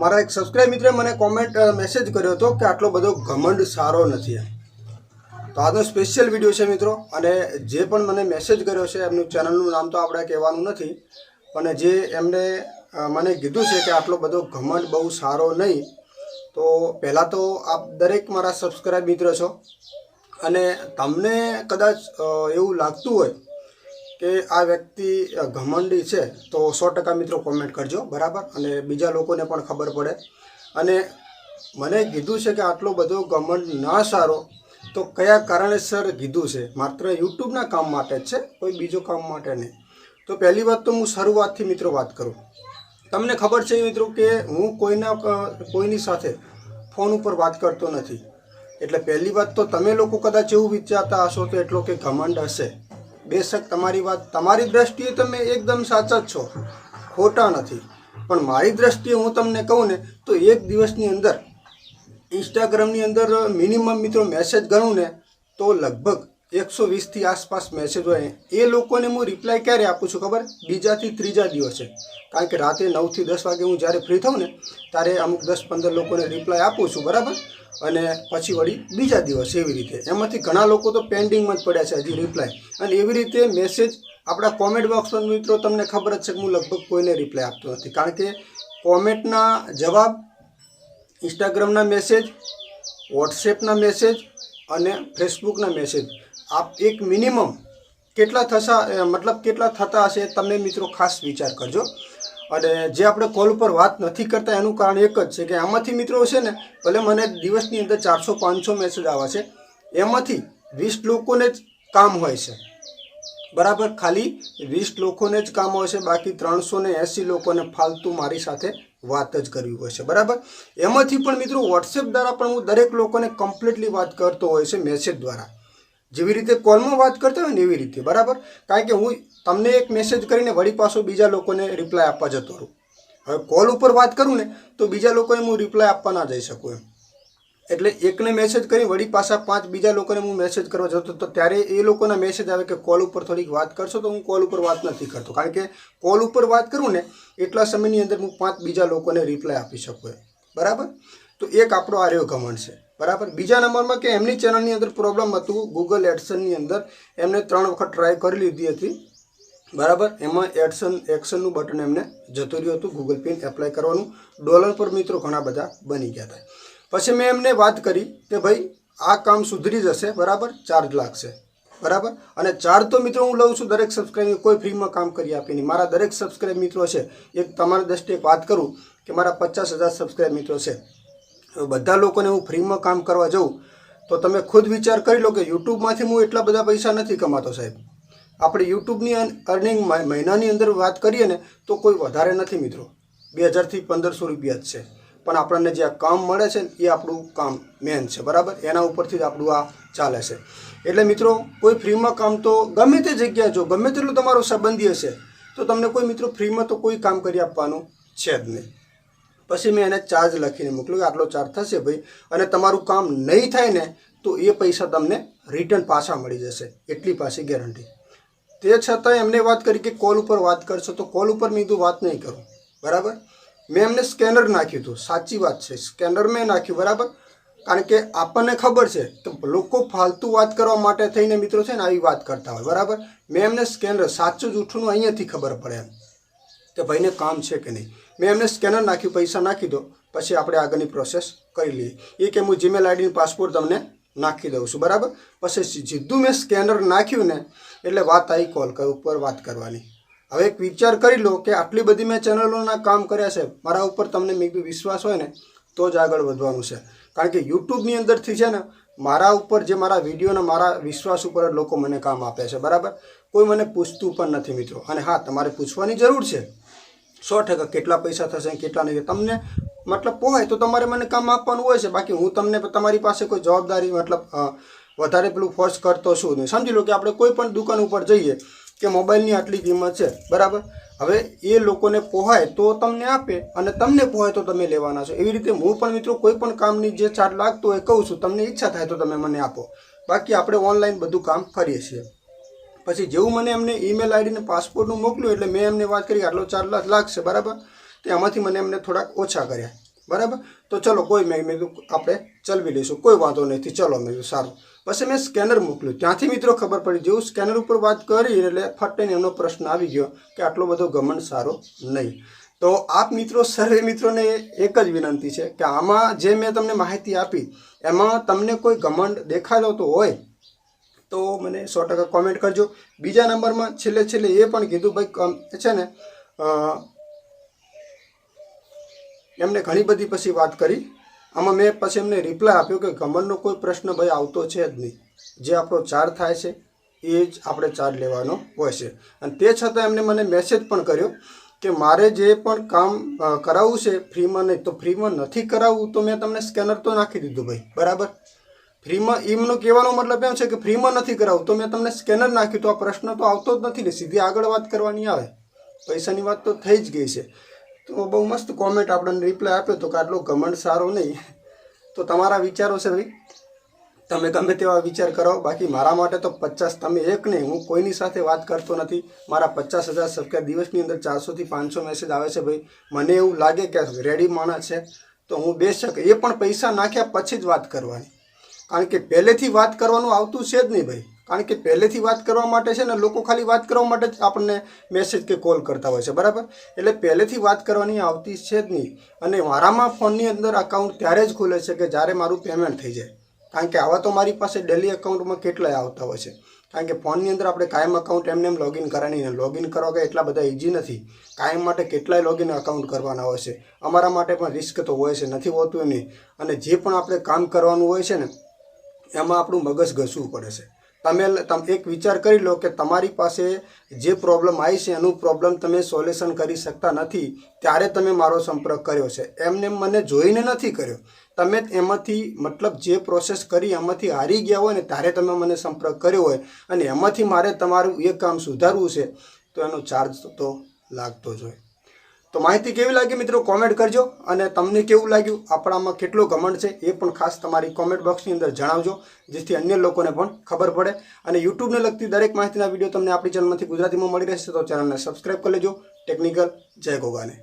મારા એક સબસ્ક્રાઇબ મિત્રે મને મેસેજ કર્યો હતો કે આટલો બધો ઘમંડ સારો નથી. તો આજનો સ્પેશિયલ વિડીયો છે મિત્રો. અને જે પણ મને મેસેજ કર્યો છે એમનું ચેનલનું નામ તો આપણે કહેવાનું નથી, પણ જે એમને મને કીધું છે કે આટલો બધો ઘમંડ બહુ સારો નહીં. તો પહેલાં તો આપ દરેક મારા સબસ્ક્રાઇબ મિત્ર છો, અને તમને કદાચ એવું લાગતું હોય કે આ વ્યક્તિ ઘમંડી છે તો 100% મિત્રો કોમેન્ટ કરજો, બરાબર. અને બીજા લોકોને પણ ખબર પડે. અને મને કીધું છે કે આટલો બધો ઘમંડ ના સારો, તો કયા કારણસર કીધું છે? માત્ર યુટ્યુબના કામ માટે જ છે, કોઈ બીજો કામ માટે નહીં. તો પહેલી વાત તો હું શરૂઆતથી મિત્રો વાત કરું. તમને ખબર છે મિત્રો કે હું કોઈની સાથે ફોન ઉપર વાત કરતો નથી. એટલે પહેલી વાત તો તમે લોકો કદાચ એવું વિચારતા હશો તો એટલો કે ઘમંડ હશે. બેશક તમારી વાત, તમારી દ્રષ્ટિએ તમે એકદમ સાચા જ છો, ખોટા નથી. પણ મારી દ્રષ્ટિએ હું તમને કહું ને તો એક દિવસની અંદર ઇન્સ્ટાગ્રામની અંદર મિનિમમ મિત્રો મેસેજ ગણું ને તો લગભગ 120થી આસપાસ મેસેજ હોય. એ લોકોને હું રિપ્લાય ક્યારે આપું છું ખબર? બીજાથી ત્રીજા દિવસે. કારણ કે રાતે 9થી 10 વાગે હું જ્યારે ફ્રી થાઉં ને ત્યારે અમુક 10-15 લોકોને રિપ્લાય આપું છું, બરાબર. અને પછી વળી બીજા દિવસ, એવી રીતે. એમાંથી ઘણા લોકો તો પેન્ડિંગમાં જ પડ્યા છે હજી રિપ્લાય. અને એવી રીતે મેસેજ આપણા કોમેન્ટ બોક્સમાં મિત્રો તમને ખબર જ છે કે હું લગભગ કોઈને રિપ્લાય આપતો નથી. કારણ કે કોમેન્ટના જવાબ, ઇન્સ્ટાગ્રામના મેસેજ, વોટ્સએપના મેસેજ અને ફેસબુકના મેસેજ આપ એક મિનિમમ કેટલા થતા હશે તમે મિત્રો ખાસ વિચાર કરજો. અને જે આપણે કોલ ઉપર વાત નથી કરતા એનું કારણ એક જ છે કે આમાંથી મિત્રો છે ને, ભલે મને દિવસની અંદર 400-500 મેસેજ આવે છે, એમાંથી 20 લોકોને જ કામ હોય છે, બરાબર. ખાલી 20 લોકોને જ કામ હોય છે, બાકી 380 લોકોને ફાલતુ મારી સાથે વાત જ કરવી હોય છે, બરાબર. એમાંથી પણ મિત્રો વોટ્સએપ દ્વારા પણ હું દરેક લોકોને કમ્પ્લીટલી વાત કરતો હોય છે મેસેજ દ્વારા. જેવી રીતે કોલમાં વાત કરતા હોય ને એવી રીતે, બરાબર. કારણ કે હું તમને એક મેસેજ કરીને વળી પાછો બીજા લોકોને રિપ્લાય આપવા જતો રહું. હવે કોલ ઉપર વાત કરું ને તો બીજા લોકોને હું રિપ્લાય આપવા ના જઈ શકું એમ. એટલે એકને મેસેજ કરી વળી પાછા 5 બીજા લોકોને હું મેસેજ કરવા જતો, તો ત્યારે એ લોકોના મેસેજ આવે કે કોલ ઉપર થોડીક વાત કરશો, તો હું કોલ ઉપર વાત નથી કરતો. કારણ કે કોલ ઉપર વાત કરું ને એટલા સમયની અંદર હું 5 બીજા લોકોને રિપ્લાય આપી શકું, બરાબર. તો એક આપણો આ રહ્યો ઘમંડ છે, બરાબર. બીજા નંબરમાં કે એમની ચેનલની અંદર પ્રોબ્લેમ હતું, ગૂગલ એડસનની અંદર એમને 3 વખત ટ્રાય કરી લીધી હતી, બરાબર. એમાં એક્શનનું બટન એમને જતું રહ્યું હતું, ગૂગલ પે એપ્લાય કરવાનું. ડોલર પર મિત્રો ઘણા બધા બની ગયા હતા. પછી મેં એમને વાત કરી કે ભાઈ આ કામ સુધરી જશે, બરાબર, ચાર્જ લાગશે, બરાબર. અને ચાર્જ તો મિત્રો હું લઉં છું દરેક સબસ્ક્રાઈબ, કોઈ ફ્રીમાં કામ કરી આપે નહીં. મારા દરેક સબસ્ક્રાઈબ મિત્રો છે, એક તમારી દ્રષ્ટિએ વાત કરું કે મારા 50,000 સબસ્ક્રાઈબ મિત્રો છે. બધા લોકોને હું ફ્રીમાં કામ કરવા જાઉં તો તમે ખુદ વિચાર કરી લો કે યુટ્યુબમાંથી હું એટલા બધા પૈસા નથી કમાતો સાહેબ. આપણે યુટ્યુબની અર્નિંગ મહિનાની અંદર વાત કરીએ ને તો કોઈ વધારે નથી મિત્રો, 2000થી 1500 રૂપિયા જ છે. પણ આપણને જે આ કામ મળે છે ને એ આપણું કામ મેન છે, બરાબર. એના ઉપરથી જ આપણું આ ચાલે છે. એટલે મિત્રો કોઈ ફ્રીમાં કામ તો ગમે તે જગ્યાએ જો, ગમે તેટલું તમારો સંબંધી હશે તો તમને કોઈ મિત્રો ફ્રીમાં તો કોઈ કામ કરી આપવાનું છે જ નહીં. પછી મેં એને ચાર્જ લખીને મોકલ્યું કે આટલો ચાર્જ થશે ભાઈ, અને તમારું કામ નહીં થાય ને તો એ પૈસા તમને રિટર્ન પાછા મળી જશે, એટલી પાછી ગેરંટી. તે છતાં એમને વાત કરી કે કોલ ઉપર વાત કરશો, તો કોલ ઉપર મેં કીધું વાત નહીં કરું, બરાબર. મેં એમને સ્કેનર નાખ્યું હતું, સાચી વાત છે, સ્કેનર મેં નાખ્યું, બરાબર. કારણ કે આપણને ખબર છે કે લોકો ફાલતુ વાત કરવા માટે થઈને મિત્રો છે ને આવી વાત કરતા હોય, બરાબર. મેં એમને સ્કેનર, સાચું જૂઠુંનું અહીંયાથી ખબર પડે એમ કે ભાઈને કામ છે કે નહીં. મેં એમને સ્કેનર નાખ્યું, પૈસા નાખી દો, પછી આપણે આગળની પ્રોસેસ કરી લઈએ. એ કે હું જીમેલ આઈડીનું પાસપોર્ટ તમને નાખી દઉં છું, બરાબર. પછી સીધું મેં સ્કેનર નાખ્યું ને એટલે વાત આવી કોલ ઉપર વાત કરવાની. હવે એક વિચાર કરી લો કે આટલી બધી મેં ચેનલોના કામ કર્યા છે, મારા ઉપર તમને મેં કીધું વિશ્વાસ હોય ને તો જ આગળ વધવાનું છે. કારણ કે યુટ્યુબની અંદરથી છે ને મારા ઉપર, જે મારા વિડીયોના મારા વિશ્વાસ ઉપર જ લોકો મને કામ આપે છે, બરાબર. કોઈ મને પૂછતું પણ નથી મિત્રો. અને હા, તમારે પૂછવાની જરૂર છે 100%, કેટલા પૈસા થશે કેટલા નહીં. તમને મતલબ પોહાય તો તમારે મને કામ આપવાનું હોય છે. બાકી હું તમને તમારી પાસે કોઈ જવાબદારી વધારે પેલું ફોર્સ કરતો છું નહીં. સમજી લો કે આપણે કોઈ પણ દુકાન ઉપર જઈએ કે મોબાઈલની આટલી કિંમત છે, બરાબર. હવે એ લોકોને પોહાય તો તમને આપે, અને તમને પોહાય તો તમે લેવાના છો. એવી રીતે હું પણ મિત્રો કોઈ પણ કામની જે ચાર્જ લાગતો હોય કહું છું, તમને ઈચ્છા થાય તો તમે મને આપો. બાકી આપણે ઓનલાઈન બધું કામ કરીએ છીએ. પછી જેવું મને એમને ઈમેલ આઈડીને પાસપોર્ટનું મોકલ્યું એટલે મેં એમને વાત કરી આટલો 4 લાખ લાગશે, બરાબર. તો એમાંથી મને એમને થોડાક ઓછા કર્યા. બરાબર. તો ચલો મેં કીધું આપણે ચલવી લઈશું, કોઈ વાંધો નથી, ચલો મેં કીધું સારું. પછી મેં સ્કેનર મોકલ્યું, ત્યાંથી મિત્રો ખબર પડી, જેવું સ્કેનર ઉપર વાત કરી એટલે ફટાઈને એમનો પ્રશ્ન આવી ગયો કે આટલો બધો ઘમંડ સારો નહીં. તો આપ મિત્રો સર્વે મિત્રોને એક જ વિનંતી છે કે આમાં જે મેં તમને માહિતી આપી એમાં તમને કોઈ ઘમંડ દેખાયેલો તો હોય તો મને 100% કોમેન્ટ કરજો. બીજા નંબરમાં છેલ્લે એ પણ કીધું ભાઈ છે ને એમને ઘણી બધી પછી વાત કરી, આમાં મેં પછી એમને રિપ્લાય આપ્યો કે ઘમંડનો કોઈ પ્રશ્ન ભાઈ આવતો છે જ નહીં. જે આપણો ચાર્જ થાય છે એ જ આપણે ચાર્જ લેવાનો હોય છે. અને તે છતાં એમને મને મેસેજ પણ કર્યો કે મારે જે પણ કામ કરાવવું છે ફ્રીમાં નહીં, તો ફ્રીમાં નથી કરાવવું તો મેં તમને સ્કેનર તો નાખી દીધું ભાઈ, બરાબર. ફ્રીમાં એમનો કહેવાનો મતલબ એમ છે કે ફ્રીમાં નથી કરાવવું તો મેં તમને સ્કેનર નાખ્યું, તો આ પ્રશ્ન તો આવતો જ નથી ને, સીધી આગળ વાત કરવાની આવે. પૈસાની વાત તો થઈ જ ગઈ છે. તો બહુ મસ્ત કોમેન્ટ આપણને રિપ્લાય આપ્યો તો કે આટલો ઘમંડ સારો નહીં. તો તમારા વિચારો છે ભાઈ, તમે ગમે તેવા વિચાર કરો, બાકી મારા માટે તો 50, તમે એક નહીં, હું કોઈની સાથે વાત કરતો નથી. મારા 50,000 સબસ્ક્રાઈબર, દિવસની અંદર 400 થી 500 મેસેજ આવે છે ભાઈ. મને એવું લાગે કે રેડી માણસ છે તો હું બેશક એ પણ પૈસા નાખ્યા પછી જ વાત કરવાની, કારણ કે પહેલેથી વાત કરવાનું આવતું છે જ નહીં ભાઈ. કારણ કે પહેલેથી વાત કરવા માટે છે ને લોકો ખાલી વાત કરવા માટે જ આપણને મેસેજ કે કોલ કરતા હોય છે, બરાબર. એટલે પહેલેથી વાત કરવાની આવતી છે જ નહીં. અને મારામાં ફોનની અંદર અકાઉન્ટ ત્યારે જ ખુલે છે કે જ્યારે મારું પેમેન્ટ થઈ જાય. કારણ કે આવા તો મારી પાસે ડેલી અકાઉન્ટમાં કેટલાય આવતા હોય છે. કારણ કે ફોનની અંદર આપણે કાયમ અકાઉન્ટ એમને લોગિન કરવાની, લોગિન કરવા કે એટલા બધા ઇઝી નથી. કાયમ માટે કેટલાય લોગિન અકાઉન્ટ કરવાના હોય છે. અમારા માટે પણ રિસ્ક તો હોય છે, નથી હોતું નહીં. અને જે પણ આપણે કામ કરવાનું હોય છે ને એમાં આપણું મગજ ઘસવું પડે છે. તમે એક વિચાર કરી લો કે તમારી પાસે જે પ્રોબ્લેમ આવી છે એનું પ્રોબ્લેમ તમે સોલ્યુશન કરી શકતા નથી, ત્યારે તમે મારો સંપર્ક કર્યો છે. એમને મને જોઈને નથી કર્યો, તમે એમાંથી મતલબ જે પ્રોસેસ કરી એમાંથી હારી ગયા હોય ને ત્યારે તમે મને સંપર્ક કર્યો હોય, અને એમાંથી મારે તમારું એ કામ સુધારવું છે તો એનો ચાર્જ તો લાગતો જ હોય. તો માહિતી કેવી લાગી મિત્રો કોમેન્ટ કરજો, અને તમને કેવું લાગ્યું, આપણામાં કેટલો ઘમંડ છે એ પણ ખાસ તમારી કોમેન્ટ બોક્સની અંદર જણાવજો, જેથી અન્ય લોકોને પણ ખબર પડે. અને યુટ્યુબને લગતી દરેક માહિતીના વિડીયો તમને આપણી ચેનલમાંથી ગુજરાતીમાં મળી રહેશે, તો ચેનલને સબસ્ક્રાઈબ કરી લેજો. ટેકનિકલ જય ગોગાને.